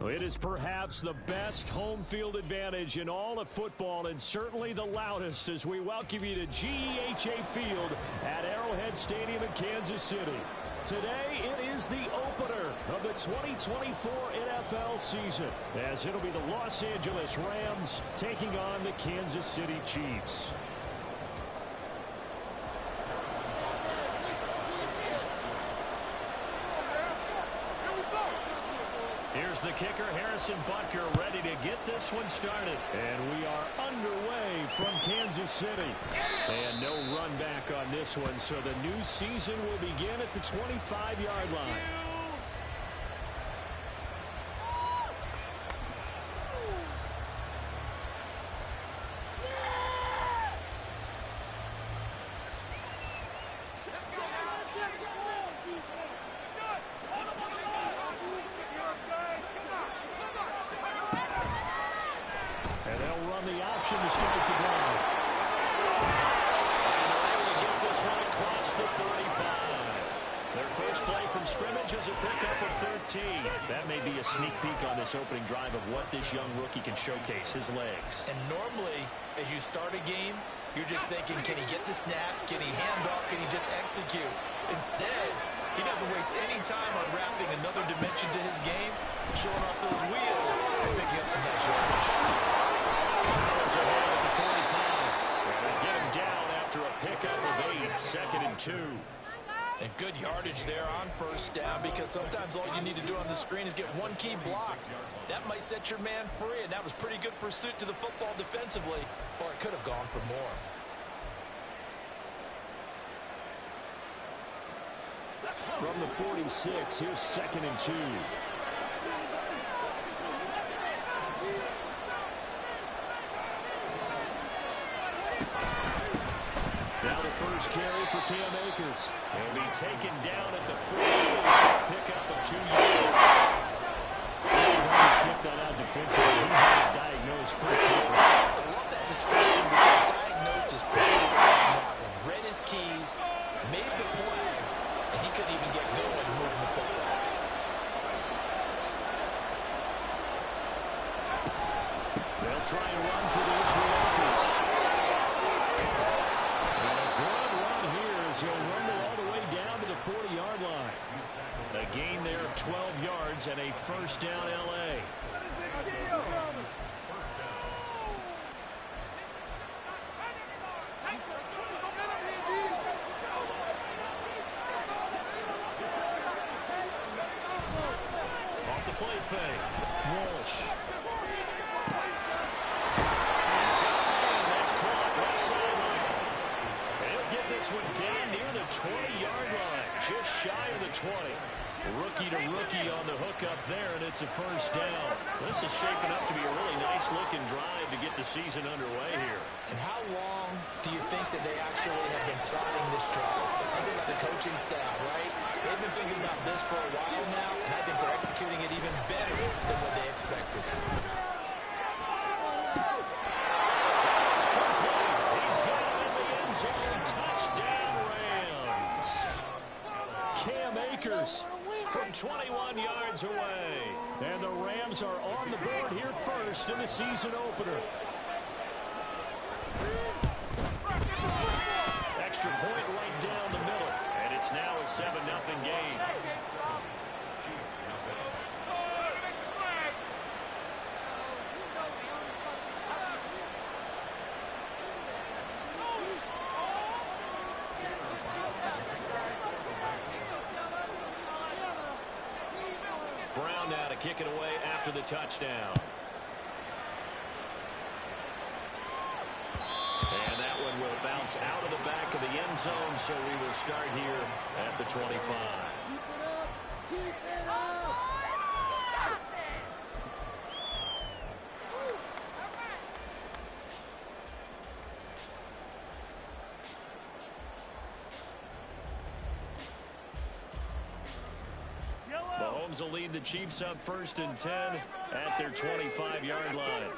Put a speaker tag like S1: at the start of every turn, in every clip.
S1: It is perhaps the best home field advantage in all of football, and certainly the loudest, as we welcome you to GEHA Field at Arrowhead Stadium in Kansas City. Today, it is the opener of the 2024 NFL season, as it'll be the Los Angeles Rams taking on the Kansas City Chiefs. Here's the kicker, Harrison Butker, ready to get this one started. And we are underway from Kansas City. And no run back on this one, so the new season will begin at the 25-yard line. That may be a sneak peek on this opening drive of what this young rookie can showcase, his legs.
S2: And normally, as you start a game, you're just thinking, can he get the snap? Can he hand off? Can he just execute? Instead, he doesn't waste any time on wrapping another dimension to his game, showing off those wheels, and picking up some nice yardage.
S1: Powers ahead at the 45. And they get him down after a pickup of 8, 2nd and 2.
S2: And good yardage there on first down, because sometimes all you need to do on the screen is get one key block. That might set your man free, and that was pretty good pursuit to the football defensively, or it could have gone for more.
S1: From the 46, here's 2nd and 2. Now the first carry for Cam Akers. He'll be taken down at the 40 for a pickup of 2 yards. He sniffed that out defensively. He had it diagnosed pretty quickly.
S2: I love that description, because diagnosed is perfect on that one. Read his keys, made the play, and he couldn't even get going moving the football.
S1: They'll try and run for the Israel Akers. He'll rumble all the way down to the 40-yard line. A gain there of 12 yards and a first down L.A. Off the play fake. Walsh. This one down near the 20-yard line, just shy of the 20. Rookie to rookie on the hookup there, and it's a first down. This is shaping up to be a really nice-looking drive to get the season underway here.
S2: And how long do you think that they actually have been plotting this drive? I'm talking about the coaching staff, right? They've been thinking about this for a while now, and I think they're executing it even better than what they expected.
S1: Cam Akers from 21 yards away. And the Rams are on the board here first in the season opener. Extra point right down the middle. And it's now a 7-0 game. Brown now to kick it away after the touchdown. And that one will bounce out of the back of the end zone, so we will start here at the 25.
S3: Keep it up! Keep it up!
S1: Mahomes will lead the Chiefs up 1st and 10 at their 25-yard line.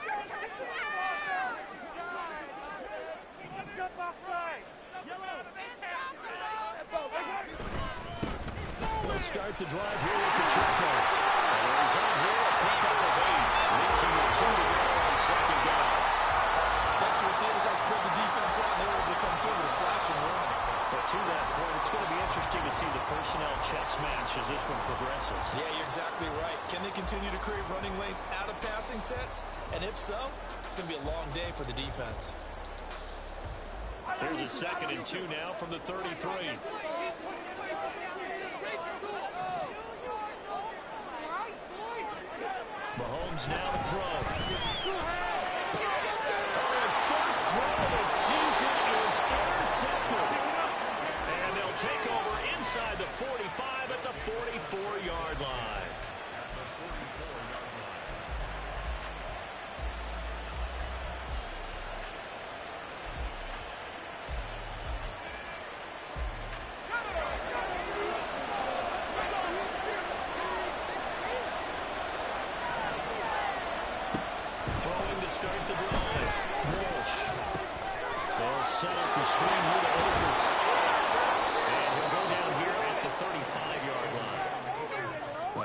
S1: We'll start the drive here with Pacheco. And he's on here, a pickup this one progresses.
S2: Yeah, you're exactly right. Can they continue to create running lanes out of passing sets? And if so, it's going to be a long day for the defense.
S1: Here's a 2nd and 2 now from the 33. Mahomes now to throw. His first throw of the season is intercepted. And they'll take over inside the 45 at the 44-yard line. Throwing to start the drive. Walsh. They'll set up the screen here to Akers. And he'll go down here at the 35-yard line.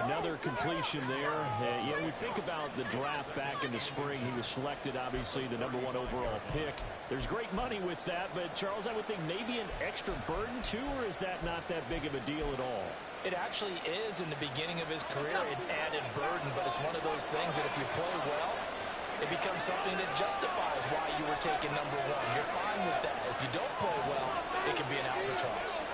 S1: Another completion there. Yeah, we think about the draft back in the spring. He was selected, obviously, the #1 overall pick. There's great money with that, but, Charles, I would think maybe an extra burden, too, or is that not that big of a deal at all?
S2: It actually is in the beginning of his career, an added burden, but it's one of those things that if you play well, it becomes something that justifies why you were taken #1. You're fine with that. If you don't play well, it can be an albatross.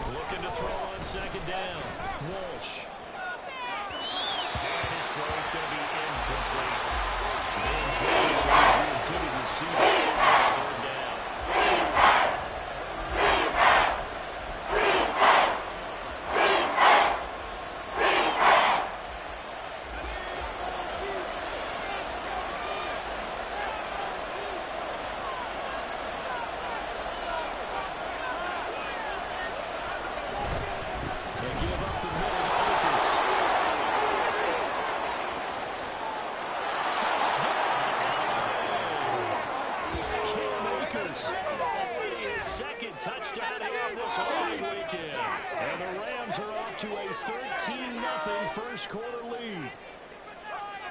S1: Looking to throw on 2nd down. Walsh. And his throw is going to be incomplete. Van Jefferson is the intended receiver. It's 3rd down. They give up the middle to Akers. Cam Akers. His 2nd touchdown here this opening weekend. And the Rams are off to a 13-0 first quarter lead.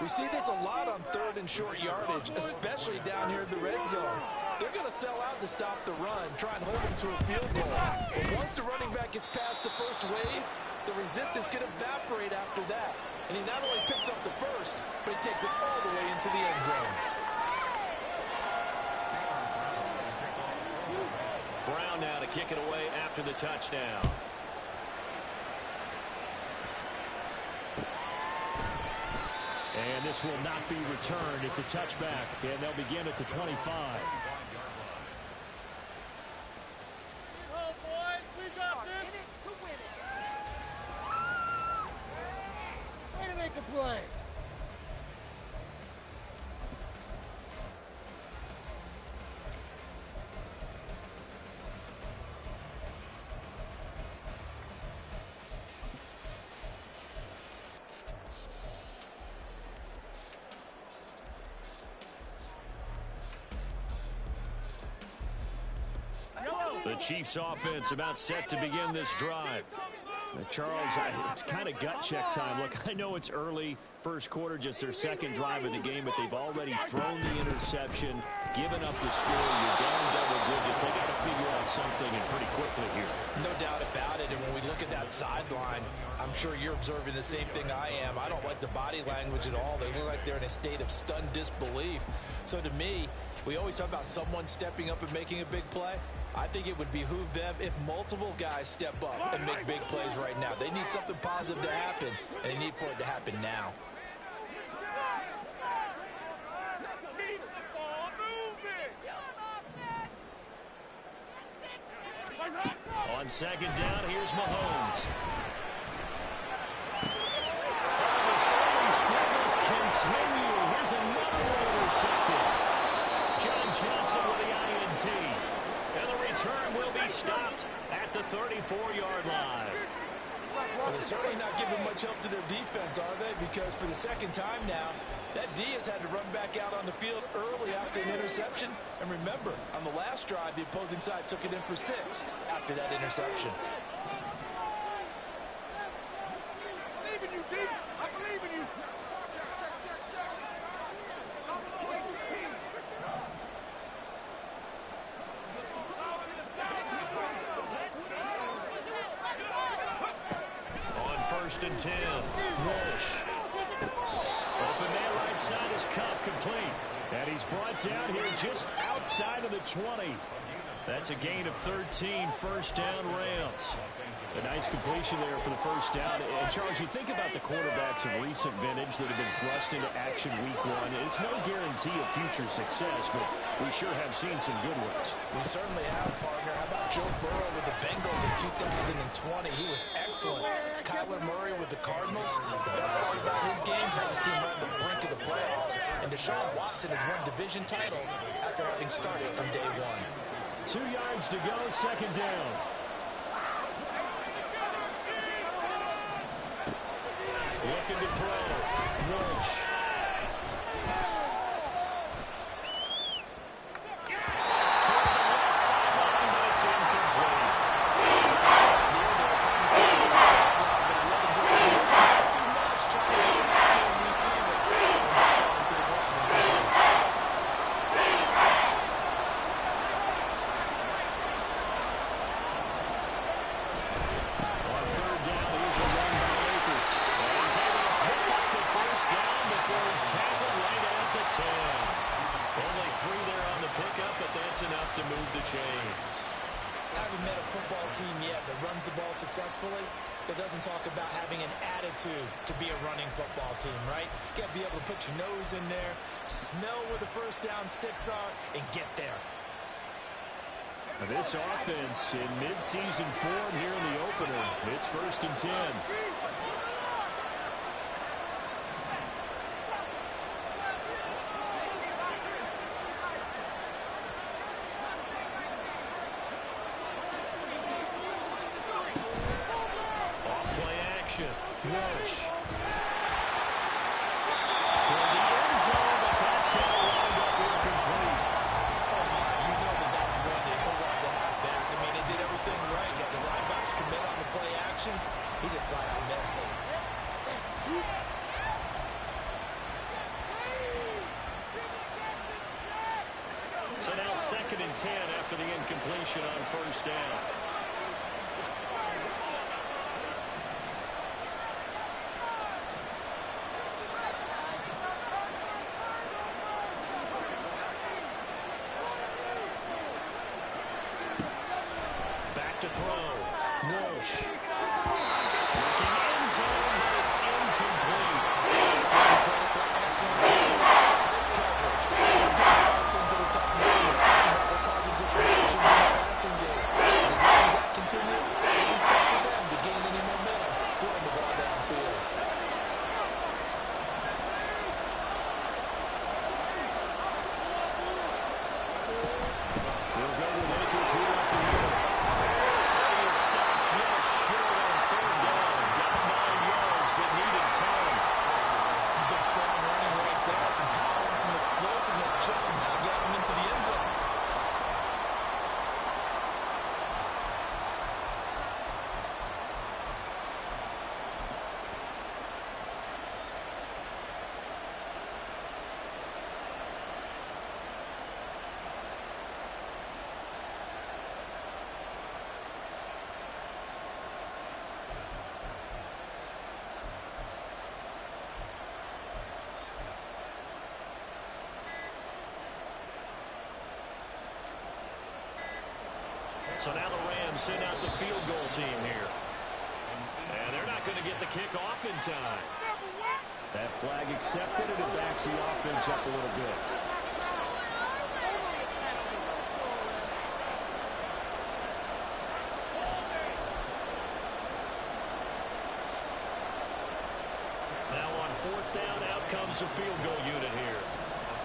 S2: We see this a lot on 3rd and short yardage, especially down here in the red zone. They're going to sell out to stop the run, try and hold them to a field goal. But once the running back gets past the first wave, the resistance can evaporate after that. And he not only picks up the first, but he takes it all the way into the end zone.
S1: Brown now to kick it away after the touchdown. And this will not be returned. It's a touchback, and they'll begin at the 25.
S3: Way to make a play.
S1: The Chiefs offense about set to begin this drive. Charles, it's kind of gut check time. Look, I know it's early, first quarter, just their 2nd drive of the game, but they've already thrown the interception, given up the score. You're down double digits. They got to figure out something and pretty quickly here.
S2: No doubt about it. And when we look at that sideline, I'm sure you're observing the same thing I am. I don't like the body language at all. They look like they're in a state of stunned disbelief. So to me, we always talk about someone stepping up and making a big play. I think it would behoove them if multiple guys step up and make big plays right now. They need something positive to happen, and they need for it to happen now.
S1: On 2nd down, here's Mahomes. His early struggles continue. Here's another one intercepted. John Johnson with the INT. And the return will be stopped at the 34-yard line.
S2: Well, they're certainly not giving much help to their defense, are they? Because for the 2nd time now, that D has had to run back out on the field early after an interception. And remember, on the last drive, the opposing side took it in for 6 after that interception.
S3: I believe in you, D. I believe in you. Check.
S1: first and 10. Walsh. Open man right side is Cup, complete. And he's brought down here just outside of the 20. That's a gain of 13, first down Rams. A nice completion there for the first down. And Charles, you think about the quarterbacks of recent vintage that have been thrust into action week one. It's no guarantee of future success, but we sure have seen some good ones.
S2: We certainly have, partner. How about Joe Burrow with the Bengals in 2020? He was excellent. Kyler Murray with the Cardinals. The best part about his game has his team right on the brink of the playoffs. And Deshaun Watson has won division titles after having started from day one.
S1: 2 yards to go, second down. Looking to throw. Walsh. Toward the left sideline, but it's incomplete.
S2: Trying to get to the sideline, but he let him just a little bit too much, trying to get back to his receiver. And to the ground and complete.
S1: On third down, here's a run by Akers. And he's able to pick up the first down before he's tackled right at the 10. Only 3 there on the pickup, but that's enough to move the chains.
S2: I haven't met a football team yet that runs the ball successfully that doesn't talk about having an attitude to be a running football team, right? You got to be able to put your nose in there, smell where the first down sticks are, and get there.
S1: This offense in mid-season form here in the opener. It's first and 10. Off-play action. Walsh. Toward the end zone, but that's going to wind up incomplete.
S2: Oh, my, you know that's one they so want to have back. I mean, they did everything right. Got the linebackers commit on the play action. He just flat out missed.
S1: So now second and 10 after the incompletion on first down. Back to throw. Walsh. Looking end zone, but it's incomplete.
S2: Tight coverage. Things that we're talking about. They're causing disruption in the passing game. And as long as that continues, it'll be tough for them to gain any momentum throwing the ball downfield.
S1: We'll go with Akers here up the middle. He is stopped just short on third down. Got 9 yards, but needed 10.
S2: Some good strong running right there. Some power and some explosiveness just about got him into the end zone.
S1: So now the Rams send out the field goal team here. And they're not going to get the kickoff in time. That flag accepted, and it backs the offense up a little bit. Now on fourth down, out comes the field goal unit here.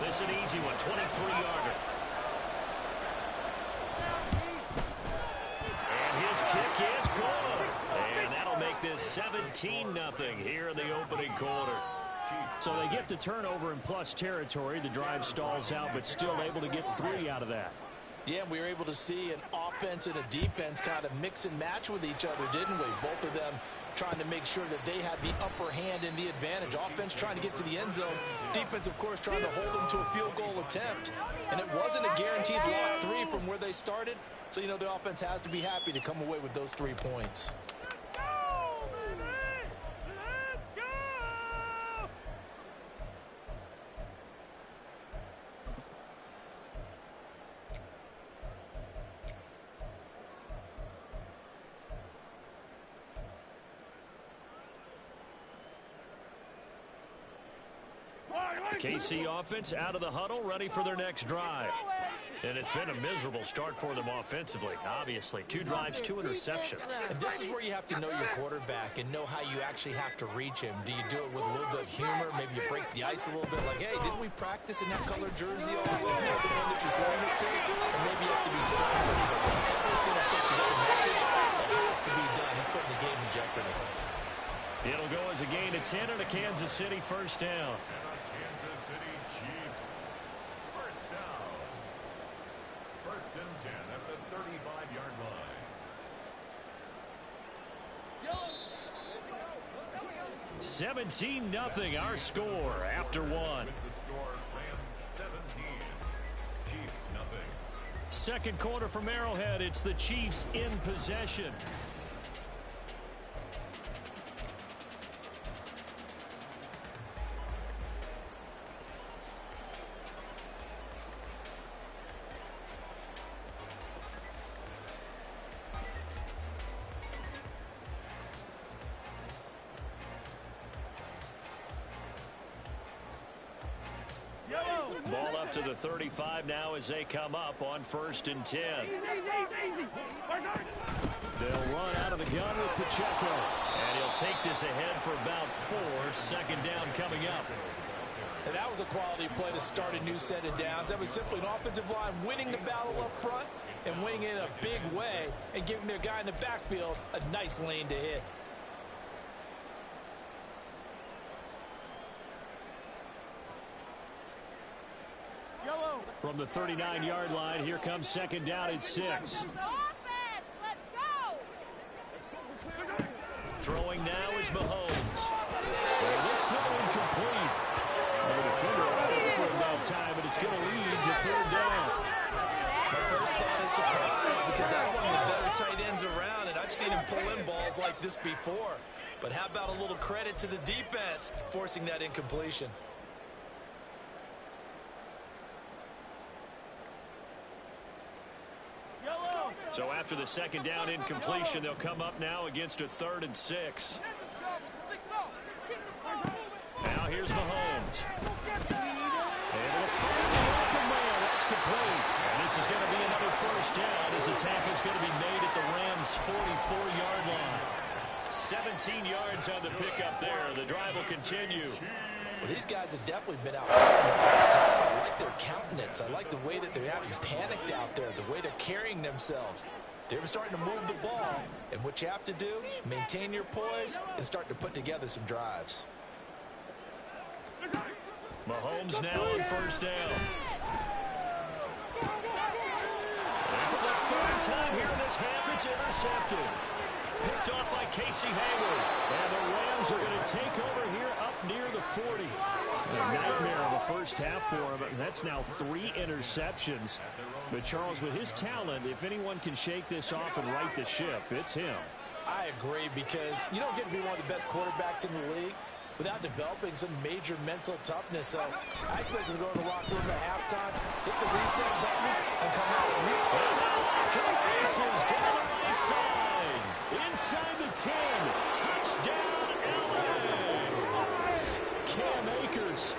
S1: This is an easy one, 23-yarder. His kick is good. And that'll make this 17-0 here in the opening quarter. So they get the turnover in plus territory. The drive stalls out, but still able to get 3 out of that.
S2: Yeah, we were able to see an offense and a defense kind of mix and match with each other, didn't we? Both of them trying to make sure that they had the upper hand and the advantage. Offense trying to get to the end zone. Defense, of course, trying to hold them to a field goal attempt. And it wasn't a guaranteed lock 3 from where they started. So, you know, the offense has to be happy to come away with those 3 points.
S1: KC offense out of the huddle, ready for their next drive. And it's been a miserable start for them offensively, obviously. 2 drives, 2 interceptions.
S2: And this is where you have to know your quarterback and know how you actually have to reach him. Do you do it with a little bit of humor? Maybe you break the ice a little bit, like, hey, didn't we practice in that colored jersey all week? The one that you're throwing it to? Or maybe you have to be stern with him. Whatever's going to take to get the message, it has to be done. He's putting the game in jeopardy.
S1: It'll go as a gain of 10 and a Kansas City first down.
S4: Kansas City Chiefs. First down. First and 10 at the 35-yard line.
S1: 17-0 our score after 1.
S4: With the score, Rams 17. Chiefs nothing.
S1: Second quarter from Arrowhead. It's the Chiefs in possession. Ball up to the 35 now as they come up on first and 10. They'll run out of the gun with Pacheco. And he'll take this ahead for about 4. Second down coming up.
S2: And that was a quality play to start a new set of downs. That was simply an offensive line winning the battle up front and winning it in a big way and giving their guy in the backfield a nice lane to hit.
S1: From the 39-yard line, here comes second down at 6. Throwing now is Mahomes. Well, this time incomplete. The defender waited for that time, but it's going to lead to third down.
S2: My first thought is surprise because that's one of the better tight ends around, and I've seen him pull in balls like this before. But how about a little credit to the defense forcing that incompletion?
S1: So after the second down incompletion, they'll come up now against a 3rd and 6. Now here's Mahomes. Able to find the open man. That's complete. And this is going to be another first down as the tackle is going to be made at the Rams' 44-yard line. 17 yards on the pickup there. The drive will continue.
S2: Well, these guys have definitely been out in the first half. I like their countenance. I like the way that they're having panicked out there, the way they're carrying themselves. They're starting to move the ball, and what you have to do, maintain your poise and start to put together some drives.
S1: Mahomes now on first down. And for the 3rd time here in this half, it's intercepted. Picked off by Casey Hayward. And the Rams are going to take over here up near the 40. A nightmare of the first half for him. That's now 3 interceptions. But Charles, with his talent, if anyone can shake this off and right the ship, it's him.
S2: I agree, because you don't get to be one of the best quarterbacks in the league without developing some major mental toughness. So I expect him to go to the locker room at halftime, hit the reset button, and come out and
S1: races down the right side. Inside the 10. Touchdown, LA. Cam Akers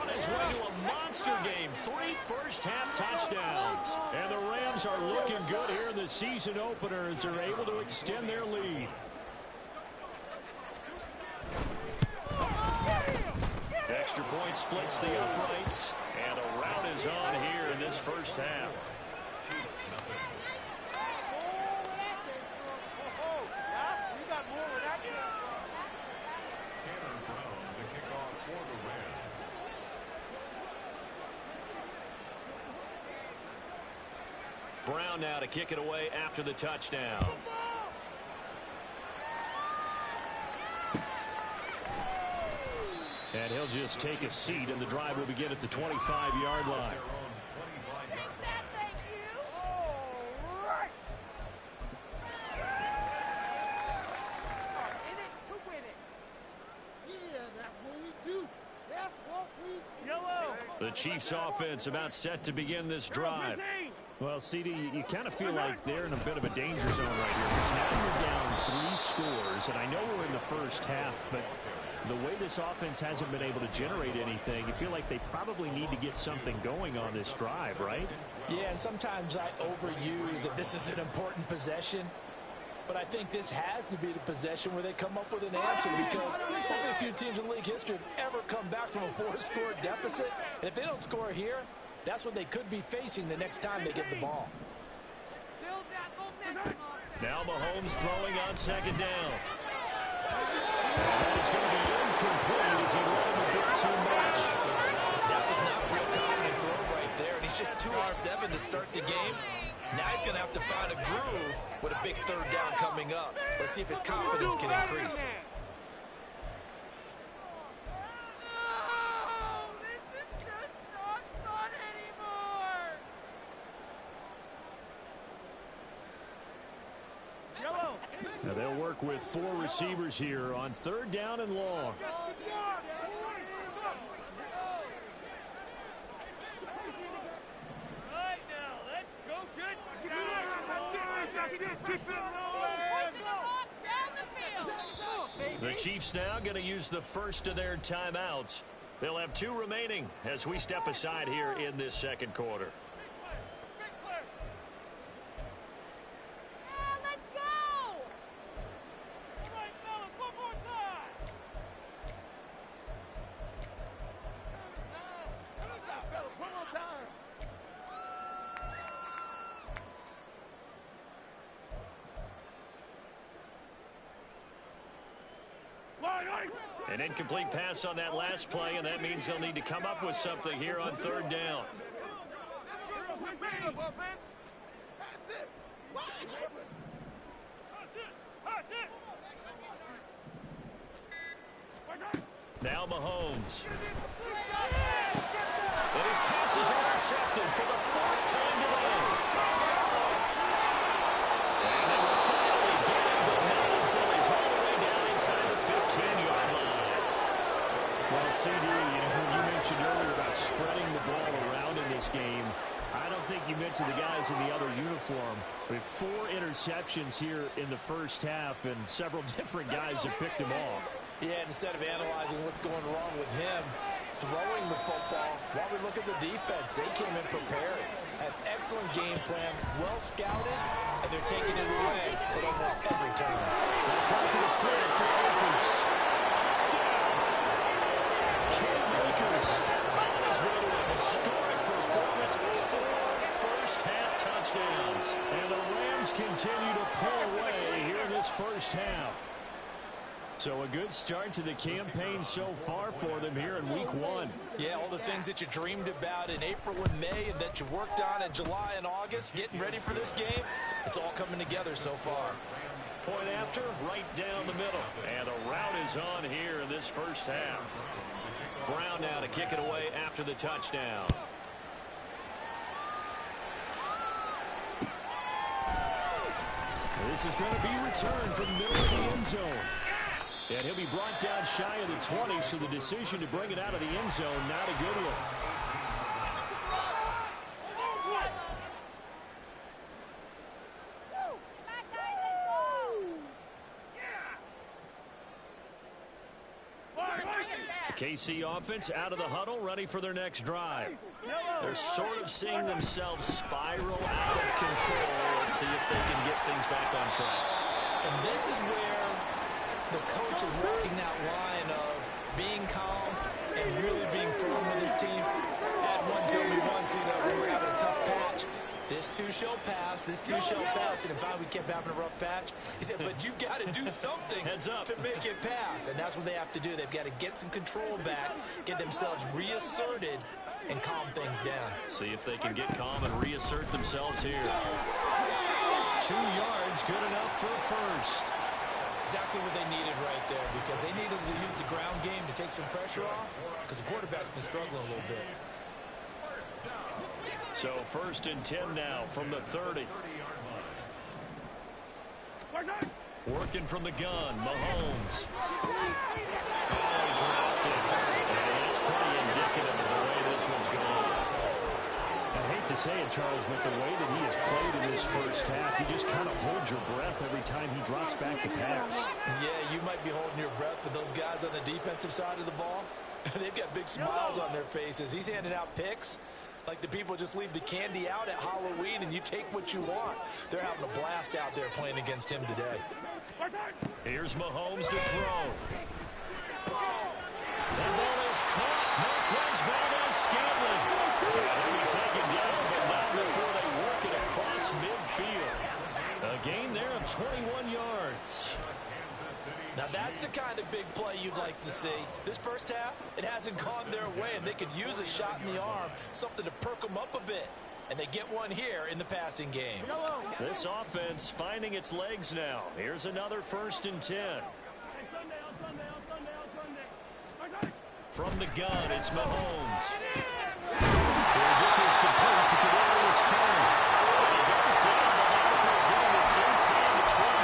S1: on his way to a monster game. 3 first-half touchdowns. And the Rams are looking good here in the season opener as they're able to extend their lead. Extra point splits the uprights. And a rout is on here in this first half. Brown now to kick it away after the touchdown. And he'll just take a seat, and the drive will begin at the 25-yard line. The Chiefs offense about set to begin this drive. Well, CD, you kind of feel like they're in a bit of a danger zone right here, because now you're down 3 scores, and I know we're in the first half, but The way this offense hasn't been able to generate anything, you feel like they probably need to get something going on this drive, right?
S2: Yeah, and sometimes I overuse that this is an important possession. But I think this has to be the possession where they come up with an answer, because only a few teams in league history have ever come back from a 4-score deficit. And if they don't score here, that's what they could be facing the next time they get the ball.
S1: Now Mahomes throwing on second down. That is going to be incomplete as he let him a bit too much.
S2: That was not a real confident throw right there, and he's just 2 of 7 to start the game. Now he's going to have to find a groove with a big third down coming up. Let's see if his confidence can increase.
S1: Now they'll work with 4 receivers here on third down and long. The Chiefs now going to use the first of their timeouts. They'll have 2 remaining as we step aside here in this second quarter. An incomplete pass on that last play, and that means they'll need to come up with something here on third down. Now Mahomes. And his pass is intercepted for the 4th time today. And they will finally get him, but not until he's all the way down inside the 15-yard line. Well, CD, you mentioned earlier about spreading the ball around in this game. I don't think you mentioned the guys in the other uniform. We have 4 interceptions here in the first half, and several different guys have picked him off.
S2: Yeah, instead of analyzing what's going wrong with him throwing the football, while we look at the defense, they came in prepared. An excellent game plan, well scouted, and they're taking it away at almost every turn.
S1: That's out to the flat for Akers. Touchdown! Cam Akers has made a historic performance with 4 first-half touchdowns. And the Rams continue to pull away here in this first half. So a good start to the campaign so far for them here in week 1.
S2: Yeah, all the things that you dreamed about in April and May and that you worked on in July and August, getting ready for this game, it's all coming together so far.
S1: Point after, right down the middle. And a route is on here in this first half. Brown now to kick it away after the touchdown. This is going to be returned from the middle of the end zone. And he'll be brought down shy of the 20, so the decision to bring it out of the end zone, not a good one. KC offense out of the huddle, ready for their next drive. They're sort of seeing themselves spiral out of control. Let's see if they can get things back on track.
S2: And this is where the coach is walking that line of being calm and really being firm with his team. Had one tell me once, when we were having a tough patch, this too shall pass, this too shall pass. And in fact, we kept having a rough patch. He said, but you got to do something to make it pass. And that's what they have to do. They've got to get some control back, get themselves reasserted, and calm things down.
S1: See if they can get calm and reassert themselves here. 2 yards, good enough for a first.
S2: Exactly what they needed right there, because they needed to use the ground game to take some pressure off, because the quarterback's been struggling a little bit.
S1: So 1st and 10 now from the 30. Working from the gun, Mahomes. Oh, dropped it. And it's pretty indicative of the way this one's going. And I hate to say it, Charles, but the way that he has played in this first half, you just kind of hold your breath every time he drops back to pass.
S2: Yeah, you might be holding your breath, but those guys on the defensive side of the ball, they've got big smiles on their faces. He's handing out picks like the people just leave the candy out at Halloween and you take what you want. They're having a blast out there playing against him today.
S1: Here's Mahomes to throw. That ball is caught. Marquez Valdes-Scantling. They'll be taken down, but not before they work it across midfield. A gain there of 21 yards.
S2: Now that's the kind of big play you'd like to see. This first half, it hasn't gone their way, and they could use a shot in the arm, something to perk them up a bit. And they get one here in the passing game.
S1: This offense finding its legs now. Here's another 1st and 10. From the gun, it's Mahomes. He'll get this complete to Kadarius Toney. And he goes down, but now for a gain is inside the 25.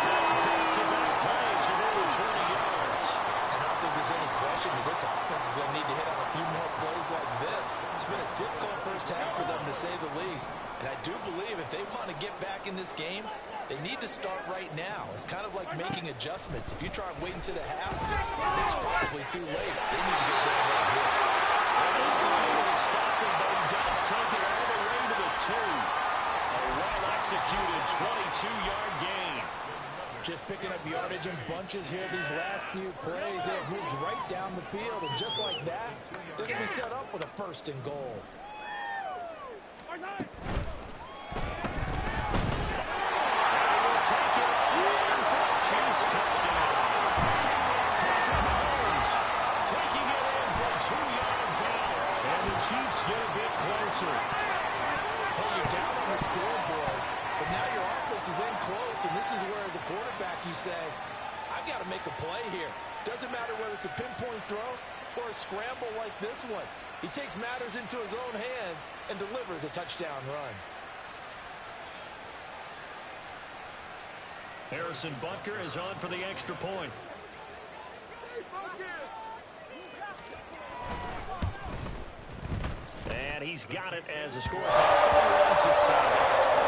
S1: That's back-to-back plays of over 20 yards.
S2: I don't think there's any question that this offense is going to need to hit on a few more plays like this. It's been a difficult first half for them, to say the least. And I do believe if they want to get back in this game, they need to start right now. It's kind of like making adjustments. If you try and wait until the half, it's probably too late. They need to get going right here.
S1: Able to stop him, but he does take it all the way to the 2. A well-executed 22-yard gain.
S2: Just picking up yardage in bunches here these last few plays. They have moved right down the field, and just like that, they're going to be set up with a 1st and goal.
S1: Chiefs touchdown. Patrick Mahomes taking it in from 2 yards out. And the Chiefs get a bit closer.
S2: Hey, you're down on the scoreboard, but now your offense is in close, and this is where, as a quarterback, you say, I've got to make a play here. Doesn't matter whether it's a pinpoint throw or a scramble like this one. He takes matters into his own hands and delivers a touchdown run.
S1: Harrison Butker is on for the extra point. And he's got it as the score is now 41-7.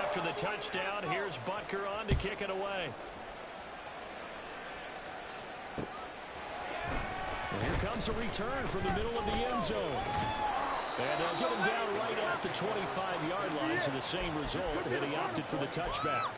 S1: After the touchdown, here's Butker on to kick it away. And here comes a return from the middle of the end zone. And they'll get him down right at the 25-yard line, so the same result, and he opted for the touchback.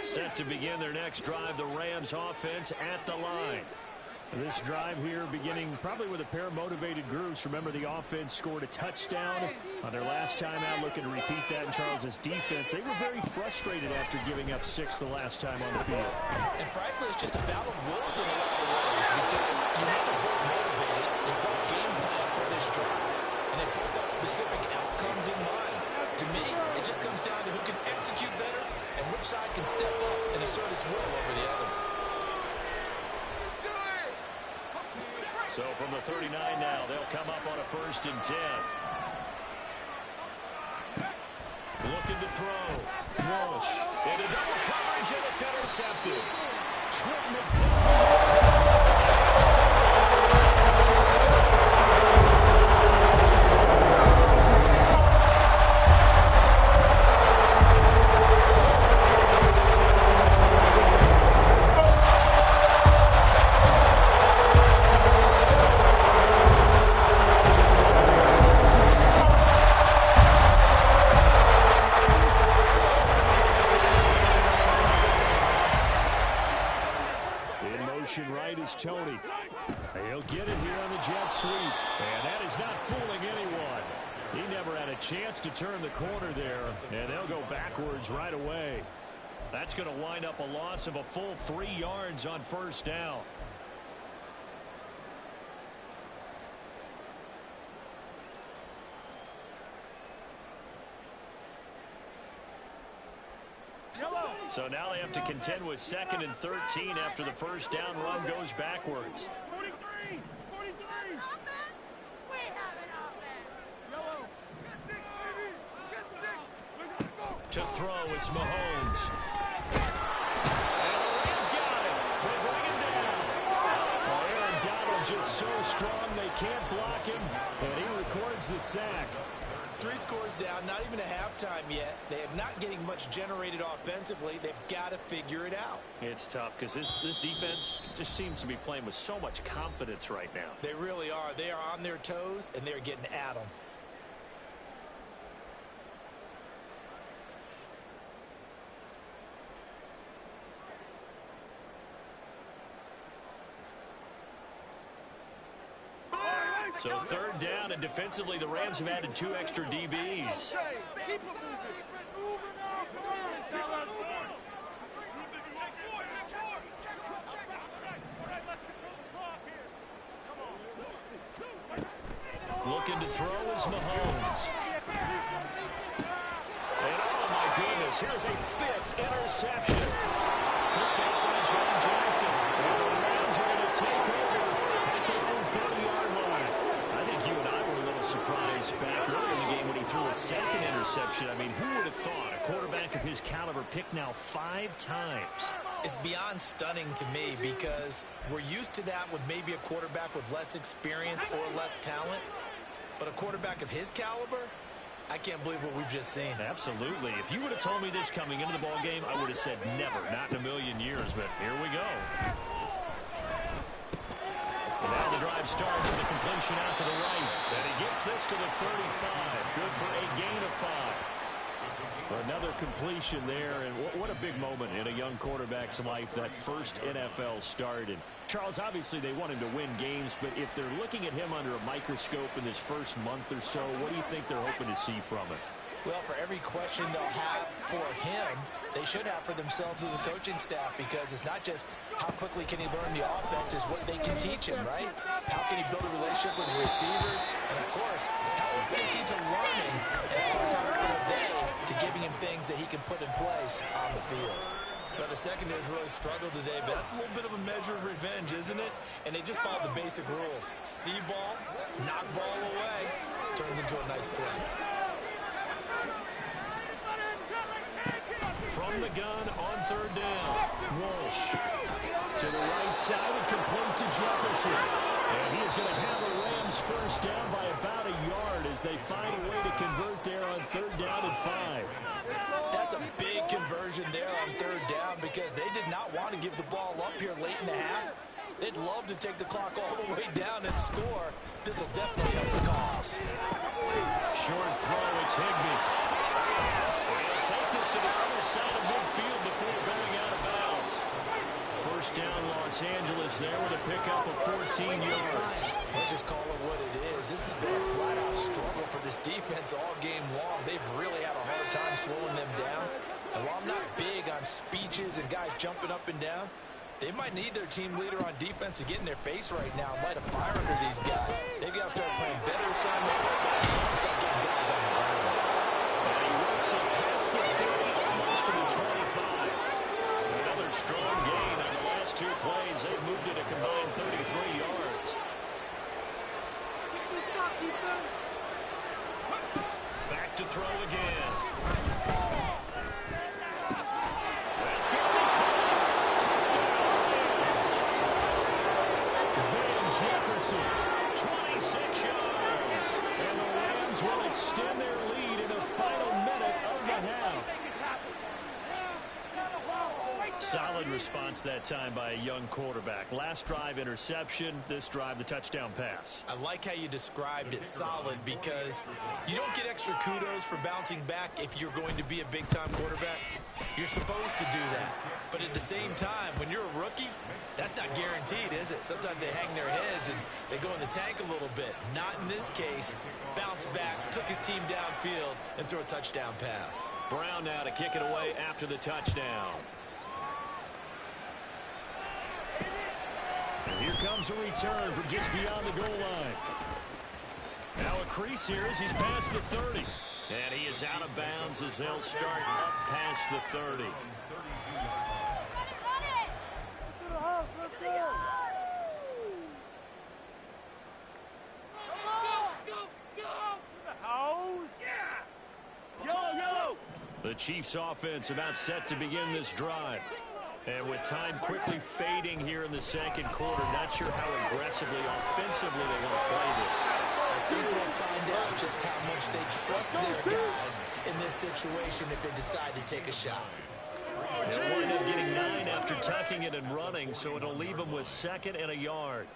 S1: Set to begin their next drive, the Rams offense at the line. This drive here beginning probably with a pair of motivated groups. Remember, the offense scored a touchdown on their last time out. Looking to repeat that in Charles's defense. They were very frustrated after giving up 6 the last time on the field.
S2: And frankly, it's just a battle of wills in a lot of ways, because you have to both motivated and both game plan for this drive. And they both have specific outcomes in mind. To me, it just comes down to who can execute better and which side can step up and assert its will over the other.
S1: So from the 39 now, they'll come up on a 1st and 10. Looking to throw. Walsh into double coverage, and it's intercepted. Trent McDuffie. Right is Toney. He'll get it here on the jet sweep. And that is not fooling anyone. He never had a chance to turn the corner there. And they'll go backwards right away. That's going to wind up a loss of a full 3 yards on 1st down. So now they have to contend with 2nd and 13 after the first down run goes backwards.
S3: 43! 43! We have an offense! Yellow! Get 6, baby! Get 6!
S1: To throw, it's Mahomes. And the Rams got him. They bring him down. Oh, Aaron Donald just so strong they can't block him, and he records the sack.
S2: 3 scores down, not even a halftime yet. They are not getting much generated offensively. They've got to figure it out.
S1: It's tough because this defense just seems to be playing with so much confidence right now.
S2: They really are. They are on their toes, and they're getting at them.
S1: So 3rd down, and defensively the Rams have added 2 extra DBs.
S3: Keep it moving off.
S1: Looking to throw is Mahomes. And oh my goodness, here's a 5th interception. Picked up by John Johnson. And the Rams are going to take over at their own 40-yard line. I think you and I were a little surprised back early in the game when he threw a 2nd interception. I mean, who would have thought a quarterback of his caliber picked now 5 times?
S2: It's beyond stunning to me because we're used to that with maybe a quarterback with less experience or less talent. But a quarterback of his caliber, I can't believe what we've just seen.
S1: Absolutely. If you would have told me this coming into the ball game, I would have said never, not in a million years. But here we go. And now the drive starts with a completion out to the right. And he gets this to the 35. Good for a gain of 5. Another completion there, and what a big moment in a young quarterback's life, that first NFL start. And Charles, obviously they want him to win games, but if they're looking at him under a microscope in this first month or so, what do you think they're hoping to see from him?
S2: Well, for every question they'll have for him, they should have for themselves as a coaching staff, because it's not just how quickly can he learn the offense, it's what they can teach him, right? How can he build a relationship with receivers? And, of course, how open is he to learning? And, of course, how open are they to giving him things that he can put in place on the field? Well, the secondary's really struggled today, but that's a little bit of a measure of revenge, isn't it? And they just followed the basic rules. See ball, knock ball away, turns into a nice play.
S1: From the gun on 3rd down. Walsh to the right side and complete to Jefferson. And he is going to have the Rams first down by about a yard as they find a way to convert there on 3rd down and 5.
S2: That's a big conversion there on 3rd down because they did not want to give the ball up here late in the half. They'd love to take the clock all the way down and score. This will definitely help the cause.
S1: Short throw, it's Higbee. They'll take this to the other side of midfield before going out of bounds. First down, Los Angeles there with a pickup of 14 yards.
S2: Let's just call it what it is. This has been a flat-out struggle for this defense all game long. They've really had a hard time slowing them down. And while I'm not big on speeches and guys jumping up and down, they might need their team leader on defense to get in their face right now and light a fire under these guys. They've got to start playing better assignment football and start getting guys on the ground.
S1: And he works it past the 30, almost to the 25. Another strong gain on the last 2 plays. They've moved it a combined 33 yards. Back to throw again. That's going to be caught. Touchdown. Van Jefferson, 26 yards. And the Rams will extend their lead in the final minute of the half. Solid response that time by a young quarterback. Last drive, interception. This drive, the touchdown pass.
S2: I like how you described it, solid, because you don't get extra kudos for bouncing back if you're going to be a big-time quarterback. You're supposed to do that. But at the same time, when you're a rookie, that's not guaranteed, is it? Sometimes they hang their heads and they go in the tank a little bit. Not in this case. Bounced back, took his team downfield, and threw a touchdown pass.
S1: Brown now to kick it away after the touchdown. And here comes a return from just beyond the goal line. Now a crease here as he's past the 30. And he is out of bounds as they'll start up past the 30. The Chiefs offense about set to begin this drive. And with time quickly fading here in the second quarter, not sure how aggressively, offensively they want to play this.
S2: I think we'll find out just how much they trust their guys in this situation if they decide to take a shot.
S1: They'll wind up getting 9 after tucking it and running, so it'll leave them with 2nd and a yard.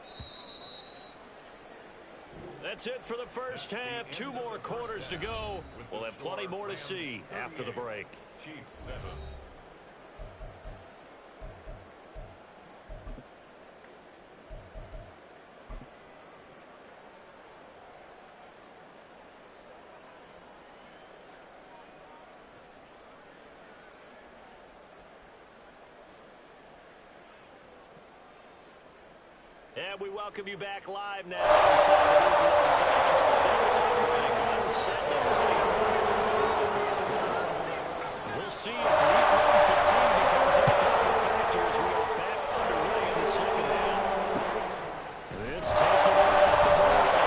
S1: That's it for the first half. 2 more quarters to go. We'll have plenty more to see after the break.
S4: Chiefs 7.
S1: And we welcome you back live now inside the booth alongside Charles Davis. We'll see if week 1 fatigue becomes any kind of factor as we are back underway in the second half. This taken at the goal line.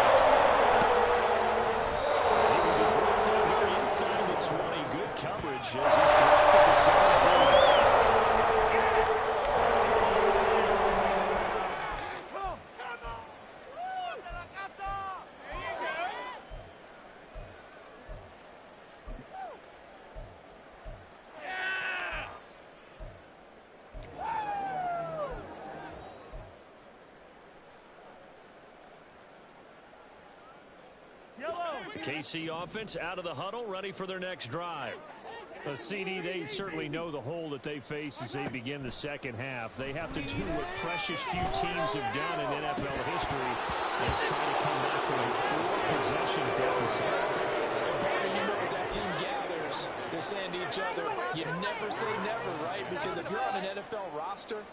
S1: He will be brought down here inside the 20. Good coverage as he's dropped at the 17. KC offense out of the huddle, ready for their next drive. CD, they certainly know the hole that they face as they begin the second half. They have to do what precious few teams have done in NFL history, is try to come back from a 4-possession deficit.
S2: You know, as that team gathers, they're saying to each other, you never say never, right? Because if you're on an NFL roster,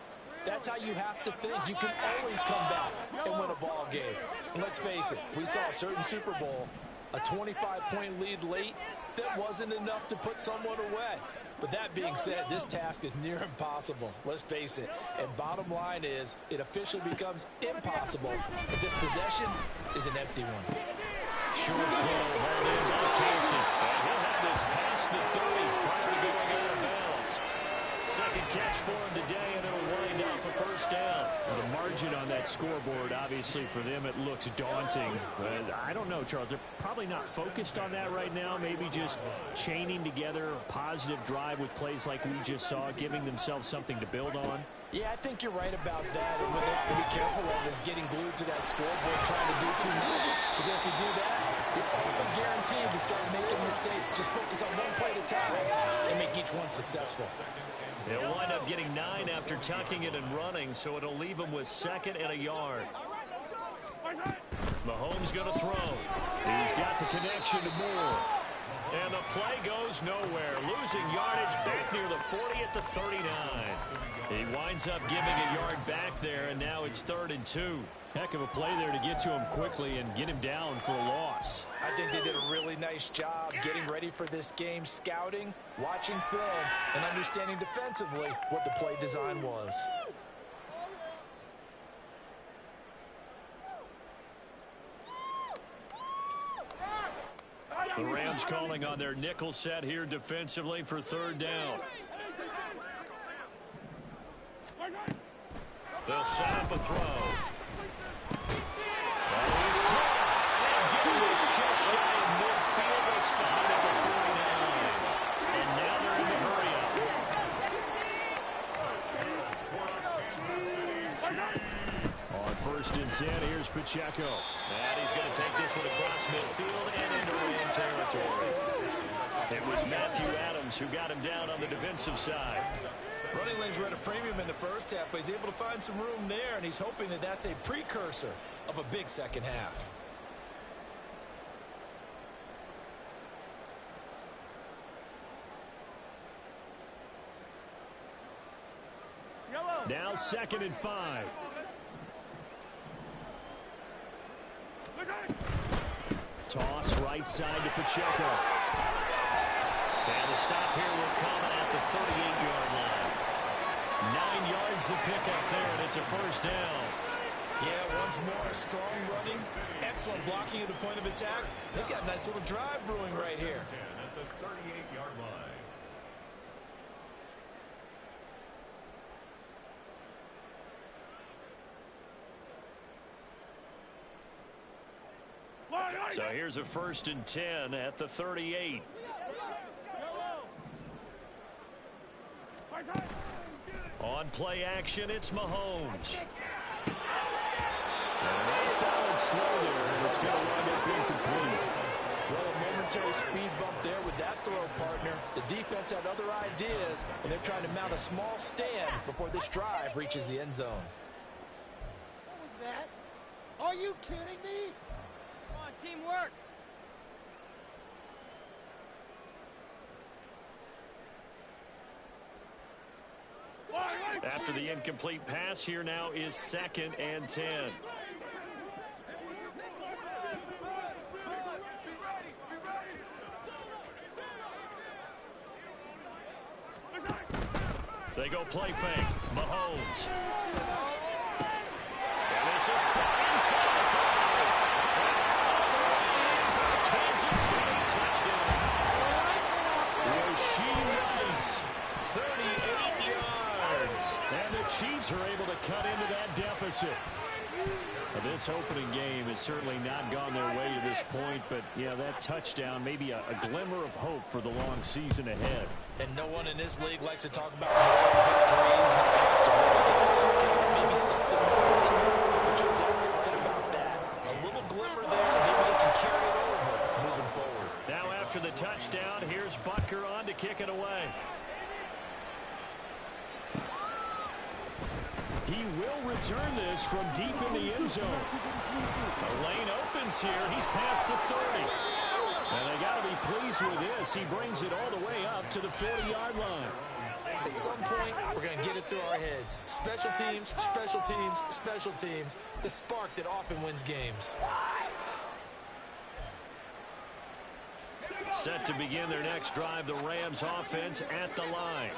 S2: that's how you have to think. You can always come back and win a ball game. And let's face it, we saw a certain Super Bowl, a 25-point lead late, that wasn't enough to put someone away. But that being said, this task is near impossible. Let's face it. And bottom line is, it officially becomes impossible if this possession is an empty one.
S1: Short throw, hauled in by Casey. And he'll have this past the 30 prior to going out of bounds. Second catch for him today, and it'll wind up a first down. Well, the margin on that scoreboard, obviously, for them, it looks daunting. But I don't know, Charles. They're probably not focused on that right now. Maybe just chaining together a positive drive with plays like we just saw, giving themselves something to build on.
S2: Yeah, I think you're right about that. And what they have to be careful of is getting glued to that scoreboard, trying to do too much. Because if you do that, you're guaranteed to start making mistakes. Just focus on one play at a time and make each one successful.
S1: They'll wind up getting 9 after tucking it and running, so it'll leave them with 2nd and a yard. Mahomes going to throw. He's got the connection to Moore. And the play goes nowhere. Losing yardage back near the 40 at the 39. He winds up giving a yard back there, and now it's 3rd and 2. Heck of a play there to get to him quickly and get him down for a loss.
S2: I think they did a really nice job getting ready for this game, scouting, watching film, and understanding defensively what the play design was.
S1: The Rams calling on their nickel set here defensively for 3rd down. They'll set up a throw. And he's caught. And getting this just shy of midfield. They'll spot it at the 49. And now they're in the hurry-up. On 1st and 10, here's Pacheco. And he's going to take this one across midfield and into Ram territory. It was Matthew Adams who got him down on the defensive side.
S2: Running lanes were at a premium in the first half, but he's able to find some room there, and he's hoping that that's a precursor of a big second half.
S1: Now 2nd and 5. Toss right side to Pacheco. And the stop here will come at the 38-yard line. 9 yards to pick up there, and it's a first down.
S2: Yeah, once more, strong running, excellent blocking at the point of attack. They've got a nice little drive brewing right here.
S4: At the 38-yard line.
S1: So here's a 1st and 10 at the 38. On play action, it's Mahomes. Off-balance throw there, and it's going to wind up incomplete.
S2: Well, a momentary speed bump there with that throw, partner. The defense had other ideas, and they're trying to mount a small stand before this drive reaches the end zone.
S3: What was that? Are you kidding me? Come on, teamwork.
S1: After the incomplete pass, here now is 2nd and 10. They go play fake. Mahomes. And this is caught inside the 5. Kansas City touchdown. Rashee Rice, 38 yards. And the Chiefs are able to cut into that deficit. This opening game has certainly not gone their way to this point, but yeah, that touchdown, maybe a glimmer of hope for the long season ahead.
S2: And no one in this league likes to talk about victories. No one wants to really just say, okay, maybe something more. But you're exactly right about that. A little glimmer there, maybe they can carry it over moving forward.
S1: Now after the touchdown, here's Butker on to kick it away. He will return this from deep in the end zone. The lane opens here. He's past the 30. And they got to be pleased with this. He brings it all the way up to the 40-yard line.
S2: At some point, we're going to get it through our heads. Special teams, special teams, special teams. The spark that often wins games.
S1: Set to begin their next drive, the Rams offense at the line.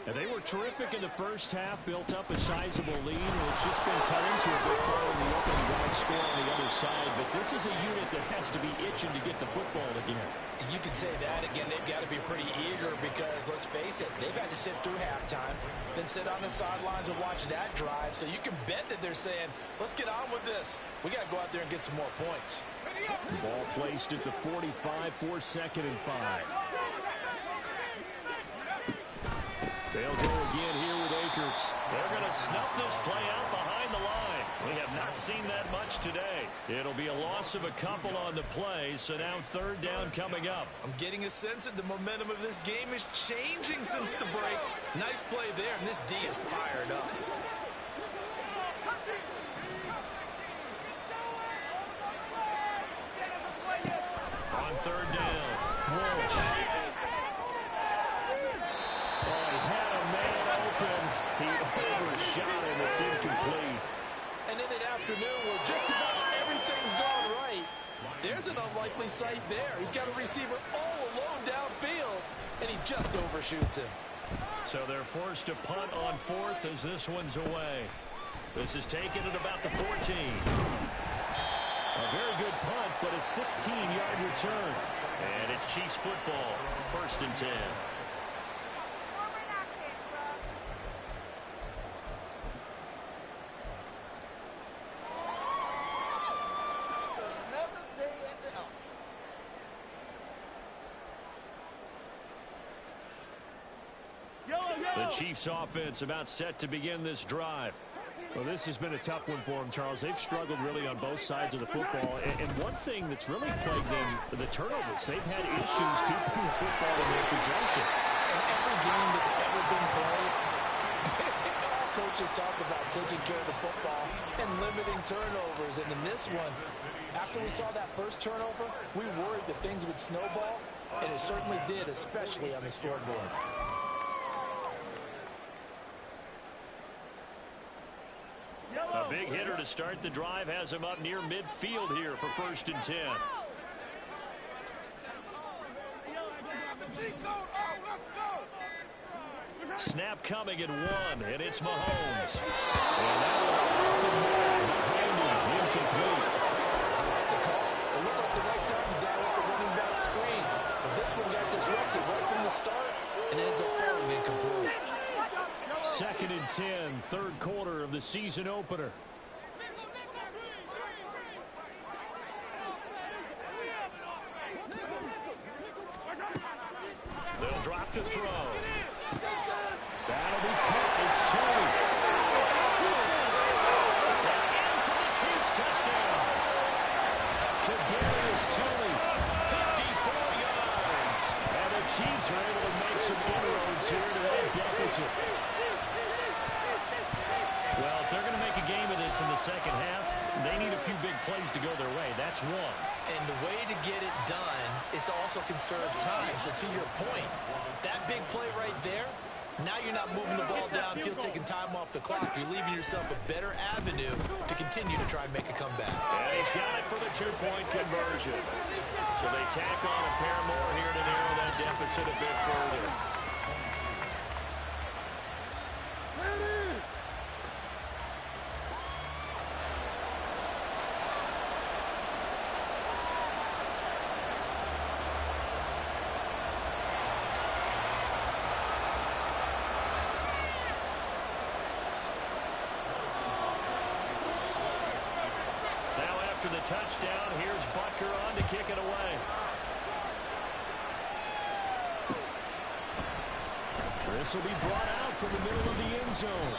S1: And they were terrific in the first half, built up a sizable lead, and it's just been cut into a bit following the opening drive score on the other side. But this is a unit that has to be itching to get the football again.
S2: You could say that. Again, they've got to be pretty eager because, let's face it, they've had to sit through halftime, then sit on the sidelines and watch that drive. So you can bet that they're saying, let's get on with this. We got to go out there and get some more points.
S1: Ball placed at the 45 for 2nd and 5. They'll go again here with Akers. They're going to snuff this play out behind the line. We have not seen that much today. It'll be a loss of a couple on the play, so now 3rd down coming up.
S2: I'm getting a sense that the momentum of this game is changing since the break. Nice play there, and this D is fired up.
S1: On 3rd down, Walsh. He overshot him. It's incomplete.
S2: And in an afternoon where just about everything's gone right, there's an unlikely sight there. He's got a receiver all alone downfield, and he just overshoots him.
S1: So they're forced to punt on 4th as this one's away. This is taken at about the 14. A very good punt, but a 16-yard return. And it's Chiefs football, 1st and 10. The Chiefs offense about set to begin this drive. Well, this has been a tough one for them, Charles. They've struggled really on both sides of the football. And one thing that's really plagued them, the turnovers. They've had issues keeping the football in their possession.
S2: In every game that's ever been played, all coaches talk about taking care of the football and limiting turnovers. And in this one, after we saw that first turnover, we worried that things would snowball, and it certainly did, especially on the scoreboard.
S1: A big hitter to start the drive has him up near midfield here for 1st and 10. Snap coming at 1, and it's Mahomes. And that one off the mark behind him, incomplete.
S2: The call, a little at the right time to dial up the running back screen. But this one got disrupted right from the start, and it ends up falling incomplete.
S1: 2nd and 10, third quarter of the season opener. They'll drop to throw. That'll be cut. It's Tony. And for the Chiefs touchdown. Kadarius Toney, 54 yards. And the Chiefs are able to make some inroads here to that deficit. Well, if they're going to make a game of this in the second half, they need a few big plays to go their way. That's one.
S2: And the way to get it done is to also conserve time. So to your point, that big play right there, now you're not moving the ball downfield, taking time off the clock. You're leaving yourself a better avenue to continue to try and make a comeback.
S1: And he's got it for the two-point conversion. So they tack on a pair more here to narrow that deficit a bit further. After the touchdown, here's Butker on to kick it away. This will be brought out from the middle of the end zone.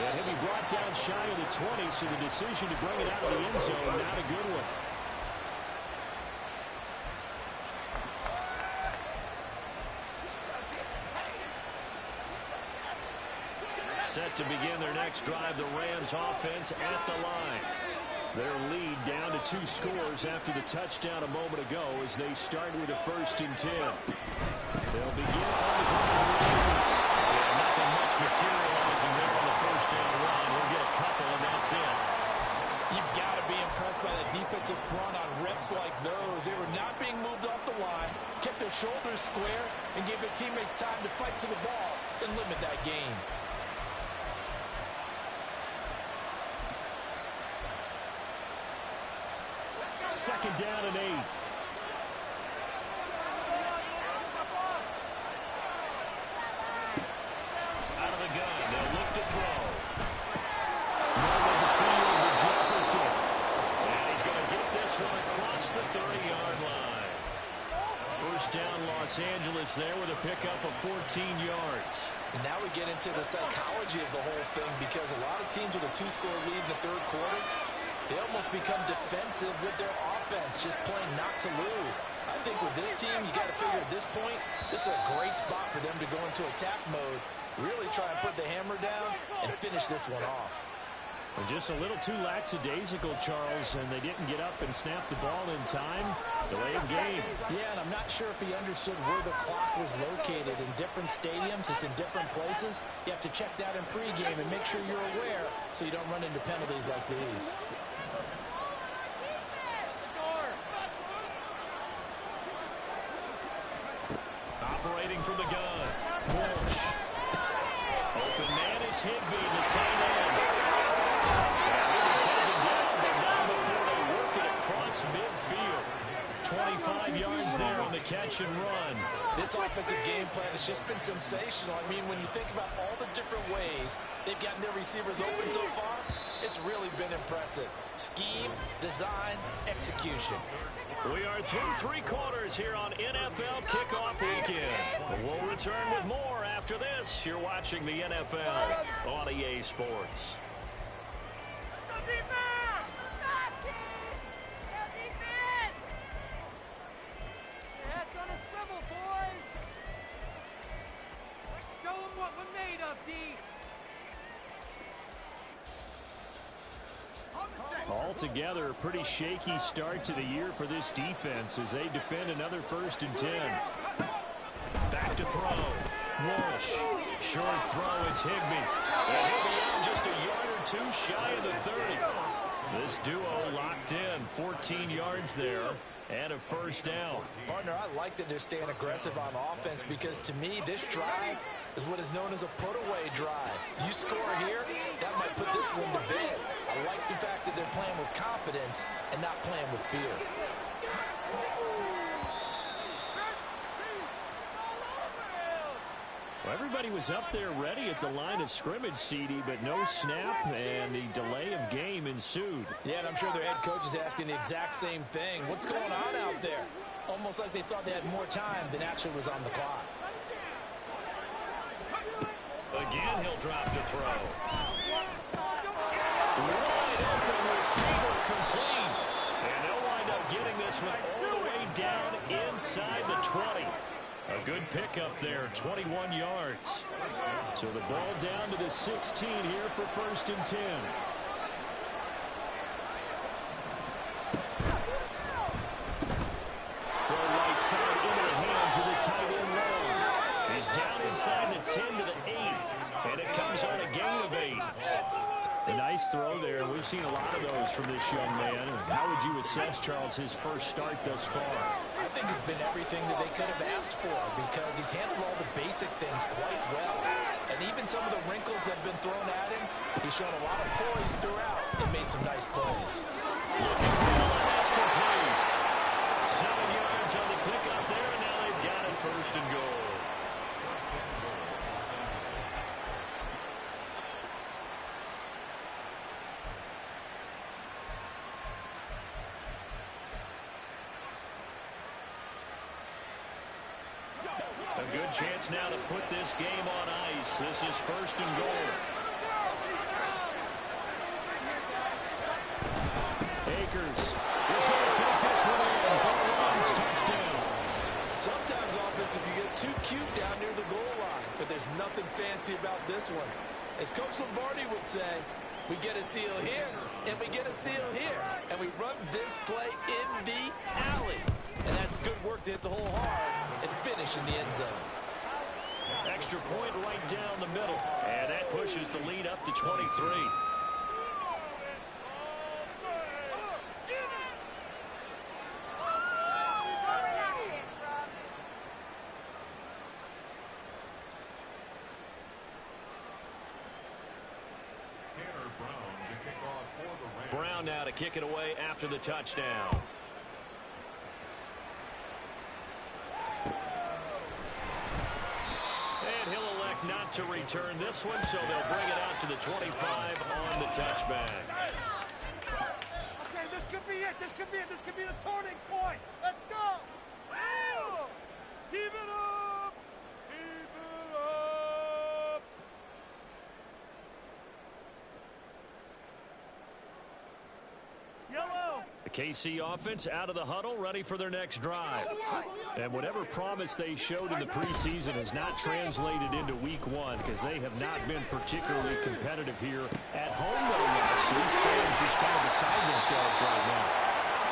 S1: And he'll be brought down shy of the 20, so the decision to bring it out of the end zone, not a good one. Set to begin their next drive, the Rams offense at the line. Their lead down to 2 scores after the touchdown a moment ago as they start with a 1st and 10. They'll begin on the ground. Nothing much materializing there on the 1st down run. He'll get a couple, and that's it.
S2: You've got to be impressed by that defensive front on reps like those. They were not being moved off the line, kept their shoulders square, and gave their teammates time to fight to the ball and limit that gain.
S1: 2nd down and 8. Out of the gun, they'll look to throw. Middle of the field to Jefferson. And he's going to get this one across the 30-yard line. 1st down, Los Angeles there with a pickup of 14 yards.
S2: And now we get into the psychology of the whole thing, because a lot of teams with a 2-score lead in the 3rd quarter, they almost become defensive with their offense, just playing not to lose. I think with this team, you got to figure at this point, this is a great spot for them to go into attack mode, really try and put the hammer down and finish this one off.
S1: And just a little too lackadaisical, Charles, and they didn't get up and snap the ball in time. Delay of game.
S5: Yeah, and I'm not sure if he understood where the clock was located. In different stadiums, it's in different places. You have to check that in pregame and make sure you're aware so you don't run into penalties like these.
S1: Operating from the gun. Walsh. Open man is Higbee, the tight end. He'll be taken down, but not before they work it across midfield. 25 yards there on the catch and run.
S2: This offensive game plan has just been sensational. I mean, when you think about all the different ways they've gotten their receivers open so far, it's really been impressive. Scheme, design, execution.
S1: We are through 3 quarters here on NFL Kickoff Weekend. We'll return with more after this. You're watching the NFL on EA Sports.
S3: Heads on a swivel, boys. Let's show them what we're made of, D.
S1: Altogether, a pretty shaky start to the year for this defense as they defend another 1st and 10. Back to throw. Walsh. Short throw. It's Higbee. And he'll be out just a yard or 2 shy of the 30. This duo locked in, 14 yards there, and a first down.
S5: Partner, I like that they're staying aggressive on offense because to me, this drive is what is known as a put-away drive. You score here, that might put this one to bed. I like the fact that they're playing with confidence and not playing with fear.
S1: Well, everybody was up there ready at the line of scrimmage, CD, but no snap, and the delay of game ensued.
S5: Yeah, and I'm sure their head coach is asking the exact same thing. What's going on out there? Almost like they thought they had more time than actually was on the clock.
S1: Again, he'll drop to throw. Wide open receiver complete. And they'll wind up getting this one all the way down inside the 20. A good pickup there, 21 yards. So the ball down to the 16 here for 1st and 10. Throw right side into the hands of the tight end Rowe. He's down inside the 10 to the 8. And it comes on a gain of 8. A nice throw there. We've seen a lot of those from this young man. How would you assess, Charles, his first start thus far?
S5: I think it's been everything that they could have asked for because he's handled all the basic things quite well. And even some of the wrinkles that have been thrown at him, he's shown a lot of poise throughout and made some nice plays.
S1: That's complete. 7 yards on the pickup there, and now they've got it 1st and goal. A good chance now to put this game on ice. This is 1st and goal. Akers is going to take this one in for a Lions touchdown.
S5: Sometimes offense, if you get too cute down near the goal line, but there's nothing fancy about this one. As Coach Lombardi would say, we get a seal here, and we get a seal here, and we run this play in the alley. And that's good work to hit the hole hard and finish in the end zone.
S1: Extra point right down the middle. And that pushes the lead up to 23.
S4: Tanner Brown to kick off for the Rams.
S1: Brown now to kick it away after the touchdown. And he'll elect not to return this one, so they'll bring it out to the 25 on the touchback.
S3: Okay, this could be it. This could be it. This could be the turning point. Let's go. Keep it up. Keep it up. Yellow.
S1: The KC offense out of the huddle, ready for their next drive. And whatever promise they showed in the preseason has not translated into week 1 because they have not been particularly competitive here at home, though, yes. These fans just kind of beside themselves right now.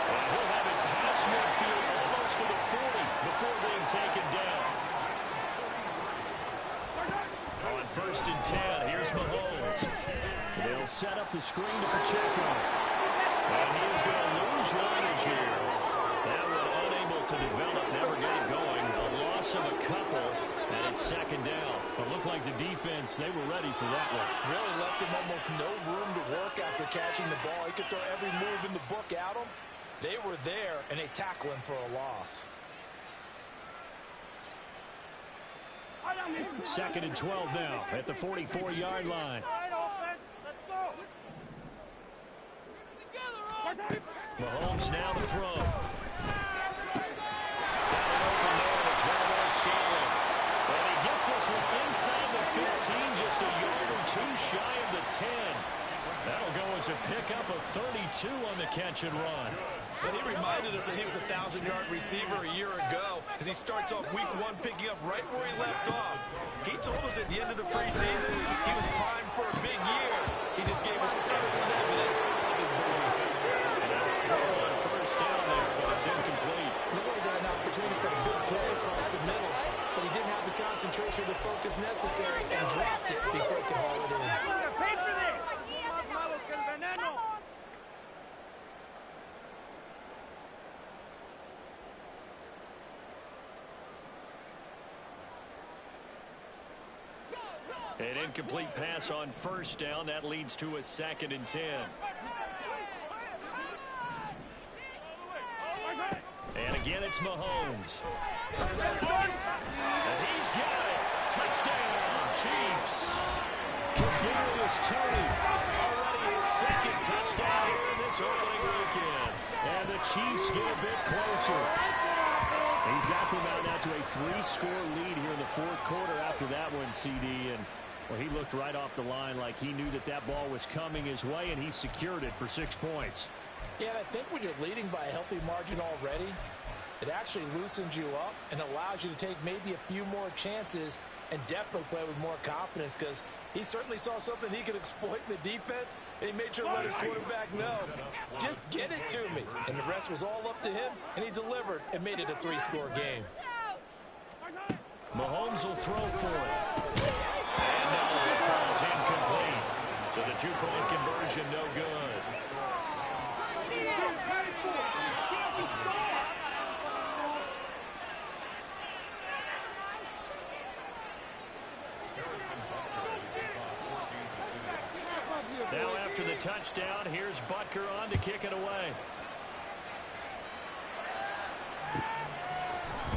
S1: And he'll have it past midfield almost to the 40 before being taken down. On 1st and 10, here's Mahomes. They'll set up the screen to Pacheco. And he is going to lose yardage here. That one unable to develop, never got going. A loss of a couple, and it's 2nd down. It looked like the defense, they were ready for that one.
S5: Really left him almost no room to work after catching the ball. He could throw every move in the book at him. They were there, and they tackle him for a loss.
S1: 2nd and 12 now at the 44-yard line.
S3: All right, offense. Let's go.
S1: Mahomes now to throw. Got it open there, and it's Valdez Scantling. And he gets this one inside the 15, just a yard or two shy of the 10. That'll go as a pickup of 32 on the catch and run.
S2: But he reminded us that he was a 1,000-yard receiver a year ago as he starts off week 1 picking up right where he left off. He told us at the end of the preseason he was primed for a big year. He just gave us excellent evidence of his belief.
S1: Throw on 1st down there, but it's incomplete.
S5: Lillard got an opportunity for a big play across the middle, but he didn't have the concentration or the focus necessary and dropped it before he could haul it in.
S3: Pay for this. Más malos que el veneno.
S1: An incomplete pass on first down. That leads to a 2nd and 10. And again, it's Mahomes. And he's got it. Touchdown, Chiefs. Kadarius Toney already his 2nd touchdown here in this opening weekend. And the Chiefs get a bit closer. He's got them out now to a 3-score lead here in the 4th quarter after that one, CD. And well, he looked right off the line like he knew that that ball was coming his way, and he secured it for 6 points.
S5: Yeah, and I think when you're leading by a healthy margin already, it actually loosens you up and allows you to take maybe a few more chances and definitely play with more confidence, because he certainly saw something he could exploit in the defense, and he made sure to let his quarterback know, just get it to me. And the rest was all up to him, and he delivered and made it a 3-score game.
S1: Mahomes will throw for it. And no, it falls incomplete. So the 2-point conversion no good. Now after the touchdown, here's Butker on to kick it away.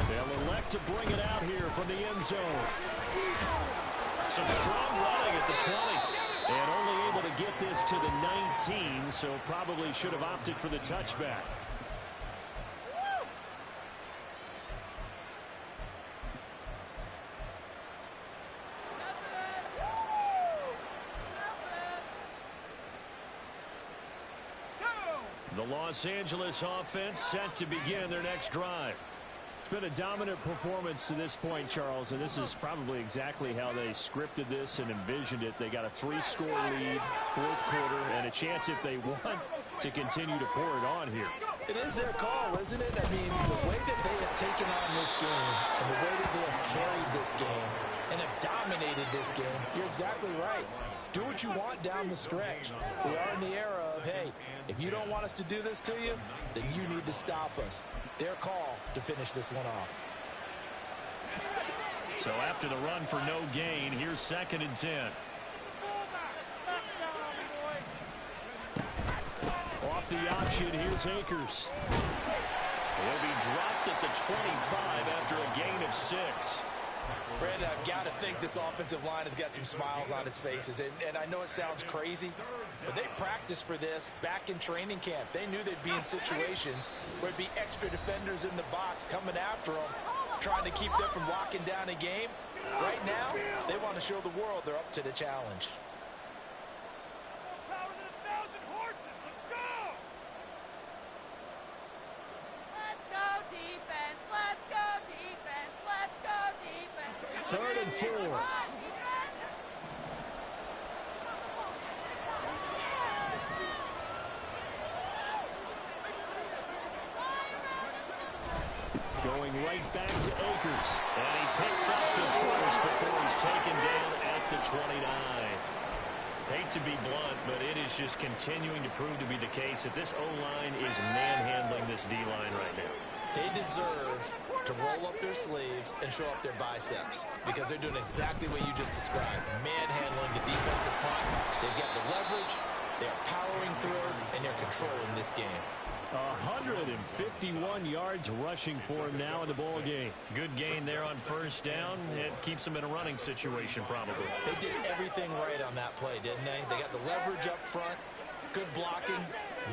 S1: They'll elect to bring it out here from the end zone. Some strong running at the 20. And only able to get this to the 19, so probably should have opted for the touchback. The Los Angeles offense set to begin their next drive. It's been a dominant performance to this point, Charles, and this is probably exactly how they scripted this and envisioned it. They got a 3-score lead, 4th quarter, and a chance if they want to continue to pour it on here.
S5: It is their call, isn't it? I mean, the way that they have taken on this game and the way that they have carried this game and have dominated this game, you're exactly right. Do what you want down the stretch. We are in the era of, hey, if you don't want us to do this to you, then you need to stop us. Their call to finish this one off.
S1: So after the run for no gain, here's 2nd and 10. Off the option, here's Akers. Will be dropped at the 25 after a gain of 6.
S5: Brandon, I've got to think this offensive line has got some smiles on its faces. And I know it sounds crazy, but they practiced for this back in training camp. They knew they'd be in situations where there'd be extra defenders in the box coming after them, trying to keep them from locking down a game. Right now, they want to show the world they're up to the challenge.
S1: Third and 4. Going right back to Akers. And he picks up the first before he's taken down at the 29. Hate to be blunt, but it is just continuing to prove to be the case that this O-line is manhandling this D-line right now.
S5: They deserve to roll up their sleeves and show up their biceps, because they're doing exactly what you just described, manhandling the defensive front. They've got the leverage, they're powering through, and they're controlling this game.
S1: 151 yards rushing for him now in the ball game. Good gain there on first down. It keeps him in a running situation probably.
S5: They did everything right on that play, didn't they? They got the leverage up front, good blocking,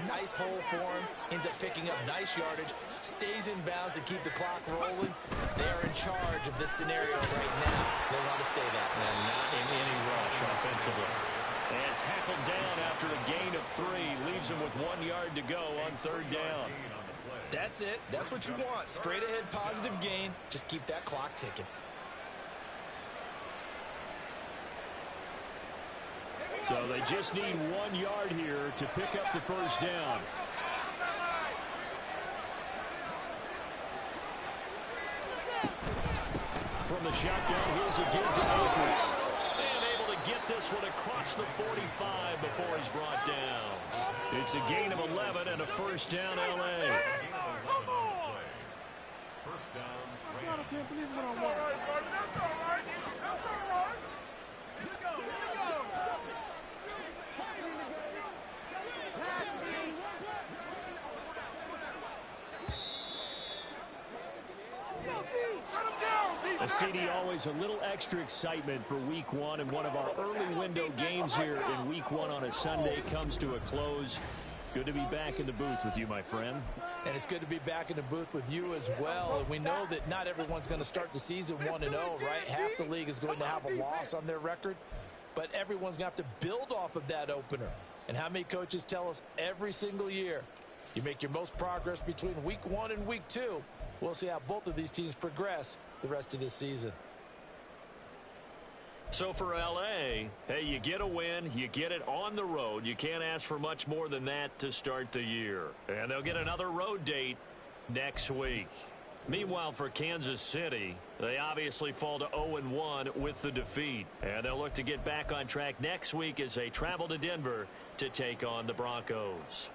S5: nice hole for him, ends up picking up nice yardage, stays in bounds to keep the clock rolling. They are in charge of this scenario right now. They want to stay that way.
S1: And not in any rush offensively. And tackled down after a gain of 3. Leaves him with 1 yard to go on third down.
S5: That's it. That's what you want. Straight ahead positive gain. Just keep that clock ticking.
S1: So they just need 1 yard here to pick up the first down. From the shotgun, here's a give to Akers. And able to get this one across the 45 before he's brought down. It's a gain of 11 and a first down, L.A.
S4: First down.
S3: God, I can't believe what I want. That's all right, buddy. That's all right. That's all right.
S1: CD, always a little extra excitement for week one, and one of our early window games here in week one on a Sunday comes to a close. Good to be back in the booth with you, my friend.
S5: And it's good to be back in the booth with you as well. And we know that not everyone's going to start the season 1-0, right? Half the league is going to have a loss on their record. But everyone's going to have to build off of that opener. And how many coaches tell us every single year, you make your most progress between week 1 and week 2. We'll see how both of these teams progress the rest of this season.
S1: So for LA, hey, you get a win, you get it on the road. You can't ask for much more than that to start the year. And they'll get another road date next week. Meanwhile, for Kansas City, they obviously fall to 0-1 with the defeat. And they'll look to get back on track next week as they travel to Denver to take on the Broncos.